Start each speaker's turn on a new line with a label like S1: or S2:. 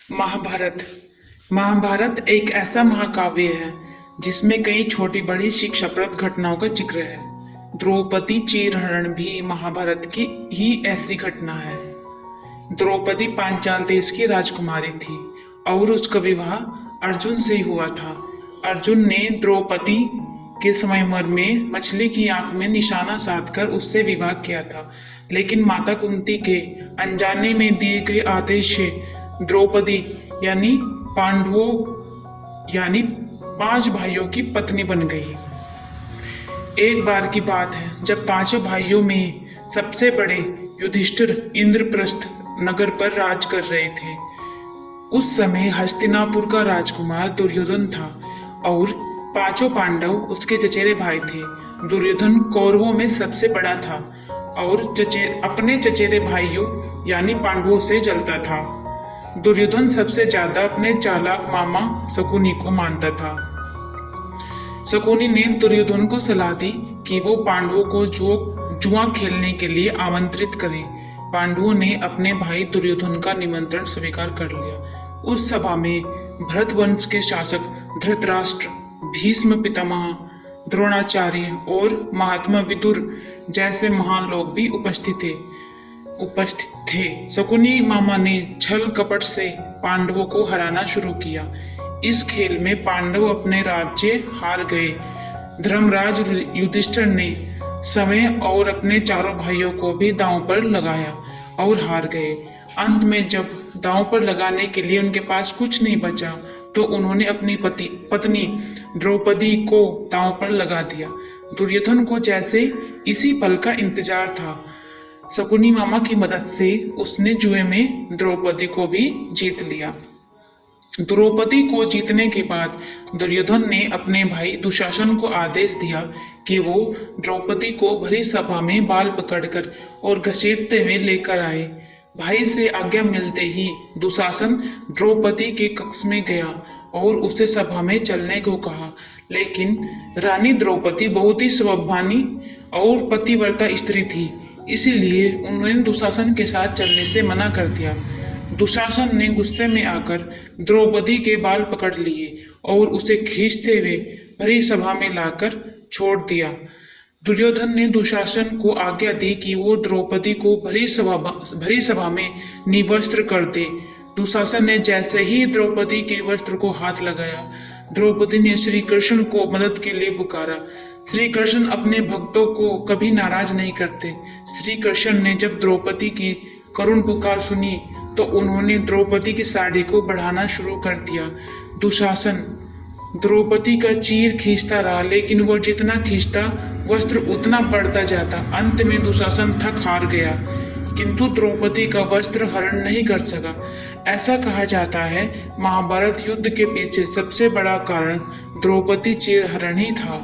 S1: महाभारत। महाभारत एक ऐसा महाकाव्य है जिसमें कई छोटी बड़ी शिक्षाप्रद घटनाओं का जिक्र है। द्रौपदी चीरहरण भी महाभारत की ही ऐसी घटना है। द्रौपदी पांचाल देश की राजकुमारी थी और उसका विवाह अर्जुन से हुआ था। अर्जुन ने द्रौपदी के स्वयंवर में मछली की आंख में निशाना साधकर उससे विवाह किया था, लेकिन माता कुंती के अनजाने में दिए गए आदेश से द्रौपदी यानी पांडवों यानी 5 भाइयों की पत्नी बन गई। एक बार की बात है जब 5 भाइयों में सबसे बड़े युधिष्ठिर इंद्रप्रस्थ नगर पर राज कर रहे थे। उस समय हस्तिनापुर का राजकुमार दुर्योधन था और 5 पांडव उसके चचेरे भाई थे। दुर्योधन कौरवों में सबसे बड़ा था और अपने चचेरे भाइयों यानी पांडवों से जलता था। दुर्योधन सबसे ज्यादा अपने चालाक मामा शकुनी को मानता था। शकुनी ने दुर्योधन को सलाह दी कि वो पांडवों को जुआ खेलने के लिए आमंत्रित करे। पांडवों ने अपने भाई दुर्योधन का निमंत्रण स्वीकार कर लिया। उस सभा में भरत वंश के शासक धृतराष्ट्र, भीष्म पितामह, द्रोणाचार्य और महात्मा विदुर जैसे महान लोग भी उपस्थित थे। शकुनी मामा ने छल कपट से पांडवों को हराना शुरू किया। इस खेल में पांडव अपने राज्य हार गए। धर्मराज युधिष्ठिर ने समय और अपने चारों भाइयों को भी दांव पर लगाया और हार गए। अंत में जब दांव पर लगाने के लिए उनके पास कुछ नहीं बचा तो उन्होंने अपनी पत्नी द्रौपदी को दांव पर लगा दिया। दुर्योधन को जैसे इसी पल का इंतजार था। शकुनी मामा की मदद से उसने जुए में द्रौपदी को भी जीत लिया। द्रौपदी को जीतने के बाद दुर्योधन ने अपने भाई दुशासन को आदेश दिया कि वो द्रौपदी को भरी सभा में बाल पकड़कर और घसीटते हुए लेकर आए। भाई से आज्ञा मिलते ही दुशासन द्रौपदी के कक्ष में गया और उसे सभा में चलने को कहा, लेकिन रानी द्रौपदी बहुत ही स्वाभिमानी और पतिव्रता स्त्री थी, इसीलिए उन्होंने दुशासन के साथ चलने से मना कर दिया। दुशासन ने गुस्से में आकर द्रौपदी के बाल पकड़ लिए और उसे खींचते हुए भरी सभा में लाकर छोड़ दिया। दुर्योधन ने दुशासन को आज्ञा दी कि वो द्रौपदी को भरी सभा में निवस्त्र कर दे। दुशासन ने जैसे ही द्रौपदी के वस्त्र को हाथ लगाया, द्रौपदी ने श्री कृष्ण को मदद के लिए पुकारा। श्री कृष्ण अपने भक्तों को कभी नाराज नहीं करते। श्री कृष्ण ने जब द्रौपदी की करुण पुकार सुनी तो उन्होंने द्रौपदी की साड़ी को बढ़ाना शुरू कर दिया। दुशासन द्रौपदी का चीर खींचता रहा, लेकिन वो जितना खींचता वस्त्र उतना बढ़ता जाता। अंत में दुशासन थक हार गया, किंतु द्रौपदी का वस्त्र हरण नहीं कर सका। ऐसा कहा जाता है महाभारत युद्ध के पीछे सबसे बड़ा कारण द्रौपदी चीरहरण ही था।